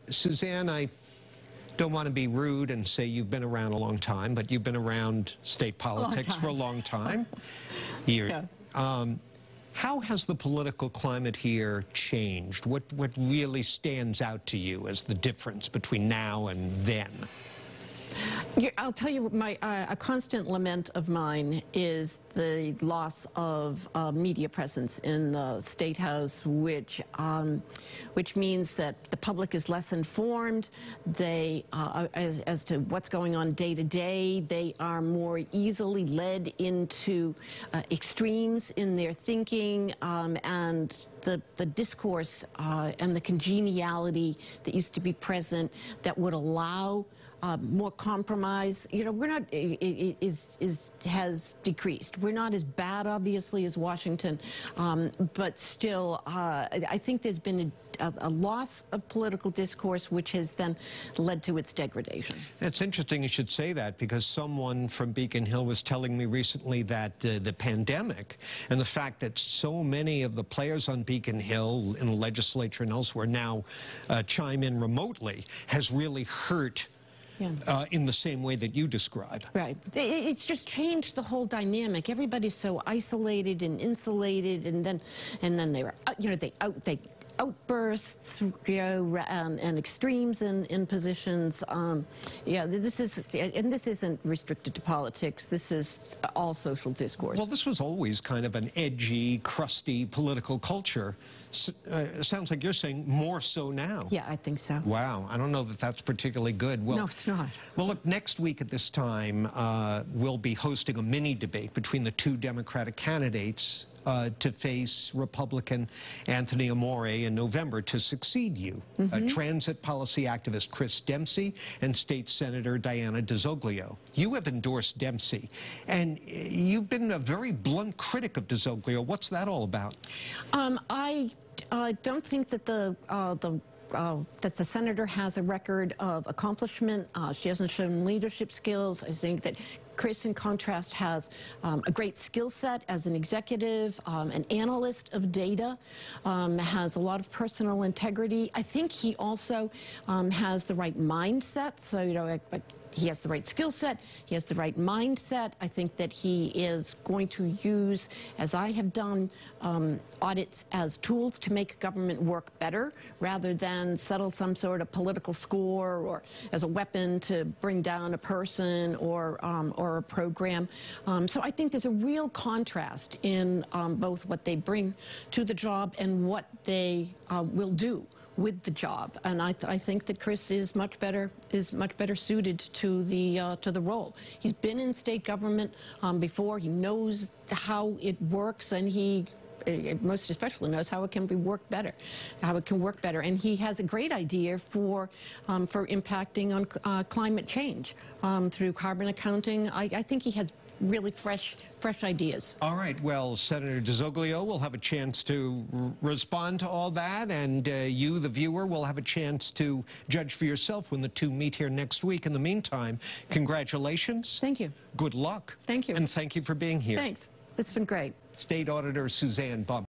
Suzanne, I don't want to be rude and say you've been around a long time, but you've been around state politics for a long time. Yeah. How has the political climate here changed? What really stands out to you as the difference between now and then? I'll tell you, a constant lament of mine is the loss of media presence in the State House, which means that the public is less informed. They, as to what's going on day to day, they are more easily led into extremes in their thinking, and the discourse and the congeniality that used to be present that would allow more compromise, we're not, has decreased. We're not as bad, obviously, as Washington, but still, I think there's been a loss of political discourse, which has then led to its degradation. It's interesting you should say that, because someone from Beacon Hill was telling me recently that the pandemic and the fact that so many of the players on Beacon Hill in the legislature and elsewhere now chime in remotely has really hurt in the same way that you describe. Right. It's just changed the whole dynamic. Everybody's so isolated and insulated, and then they were, they outbursts, and extremes in positions. This isn't restricted to politics. This is all social discourse. Well, this was always kind of an edgy, crusty political culture. Sounds like you're saying more so now. Yeah, I think so. Wow, I don't know that that's particularly good. Well, no, it's not. Well, look, next week at this time, we'll be hosting a mini debate between the two Democratic candidates to face Republican Anthony Amore in November to succeed you. Transit policy activist Chris Dempsey and State Senator Diana DiZoglio. You have endorsed Dempsey, and you've been a very blunt critic of DiZoglio. What's that all about? I don't think that that the senator has a record of accomplishment. She hasn't shown leadership skills. I think that Chris, in contrast, has a great skill set as an executive, an analyst of data, has a lot of personal integrity. I think he also has the right mindset. So, he has the right skill set, he has the right mindset. I think that he is going to use, as I have done, audits as tools to make government work better, rather than settle some sort of political score, or as a weapon to bring down a person or a program. So I think there's a real contrast in both what they bring to the job and what they will do with the job, and I think that Chris is much better suited to the role. He's been in state government before. He knows how it works, and he most especially knows how it can work better, and he has a great idea for impacting on climate change through carbon accounting. I think he has really fresh ideas. All right. Well, Senator DiZoglio will have a chance to respond to all that, and you, the viewer, will have a chance to judge for yourself when the two meet here next week. In the meantime, congratulations. Thank you. Good luck. Thank you. And thank you for being here. Thanks. It's been great. State Auditor Suzanne Bump.